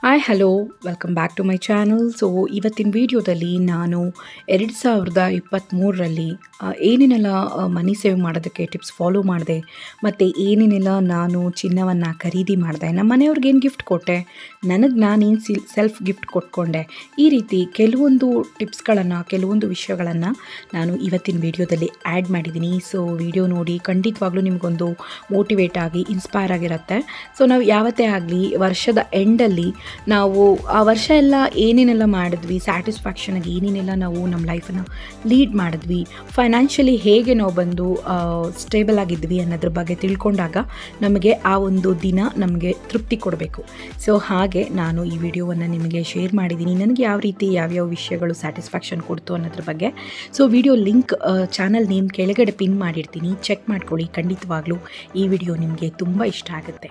Hi hello welcome back to my channel. So ಇವತ್ತಿನ ವಿಡಿಯೋದಲ್ಲಿ ನಾನು 2023ರಲ್ಲಿ ಏನೇನೆಲ್ಲ ಮನಿ ಸೇವ್ ಮಾಡೋದಕ್ಕೆ ಟಿಪ್ಸ್ ಫಾಲೋ ಮಾಡಿದೆ ಮತ್ತು ಏನೇನೆಲ್ಲ ನಾನು ಚಿನ್ನವನ್ನು ಖರೀದಿ ಮಾಡಿದೆ, ನಮ್ಮ ಮನೆಯವ್ರಿಗೆ ಏನು ಗಿಫ್ಟ್ ಕೊಟ್ಟೆ, ನನಗೆ ನಾನೇನು ಸೆಲ್ಫ್ ಗಿಫ್ಟ್ ಕೊಟ್ಕೊಂಡೆ, ಈ ರೀತಿ ಕೆಲವೊಂದು ಟಿಪ್ಸ್ಗಳನ್ನು ಕೆಲವೊಂದು ವಿಷಯಗಳನ್ನು ನಾನು ಇವತ್ತಿನ ವಿಡಿಯೋದಲ್ಲಿ ಆ್ಯಡ್ ಮಾಡಿದ್ದೀನಿ. ಸೊ ವಿಡಿಯೋ ನೋಡಿ ಖಂಡಿತವಾಗ್ಲೂ ನಿಮಗೊಂದು ಮೋಟಿವೇಟ್ ಆಗಿ ಇನ್ಸ್ಪೈರ್ ಆಗಿರುತ್ತೆ. ಸೊ ನಾವು ಯಾವತ್ತೇ ಆಗಲಿ ವರ್ಷದ ಎಂಡಲ್ಲಿ ನಾವು ಆ ವರ್ಷ ಎಲ್ಲ ಏನೇನೆಲ್ಲ ಮಾಡಿದ್ವಿ, ಸ್ಯಾಟಿಸ್ಫ್ಯಾಕ್ಷನಾಗಿ ಏನೇನೆಲ್ಲ ನಾವು ನಮ್ಮ ಲೈಫನ್ನು ಲೀಡ್ ಮಾಡಿದ್ವಿ, ಫೈನಾನ್ಷಿಯಲಿ ಹೇಗೆ ನಾವು ಬಂದು ಸ್ಟೇಬಲ್ ಆಗಿದ್ವಿ ಅನ್ನೋದ್ರ ಬಗ್ಗೆ ತಿಳ್ಕೊಂಡಾಗ ನಮಗೆ ಆ ಒಂದು ದಿನ ನಮಗೆ ತೃಪ್ತಿ ಕೊಡಬೇಕು. ಸೊ ಹಾಗೆ ನಾನು ಈ ವಿಡಿಯೋವನ್ನು ನಿಮಗೆ ಶೇರ್ ಮಾಡಿದ್ದೀನಿ, ನನಗೆ ಯಾವ ರೀತಿ ಯಾವ್ಯಾವ ವಿಷಯಗಳು ಸ್ಯಾಟಿಸ್ಫ್ಯಾಕ್ಷನ್ ಕೊಡ್ತು ಅನ್ನೋದ್ರ ಬಗ್ಗೆ. So video link channel name ಕೆಳಗಡೆ ಪಿನ್ ಮಾಡಿರ್ತೀನಿ, ಚೆಕ್ ಮಾಡ್ಕೊಳ್ಳಿ. ಖಂಡಿತವಾಗ್ಲೂ ಈ ವಿಡಿಯೋ ನಿಮಗೆ ತುಂಬ ಇಷ್ಟ ಆಗುತ್ತೆ.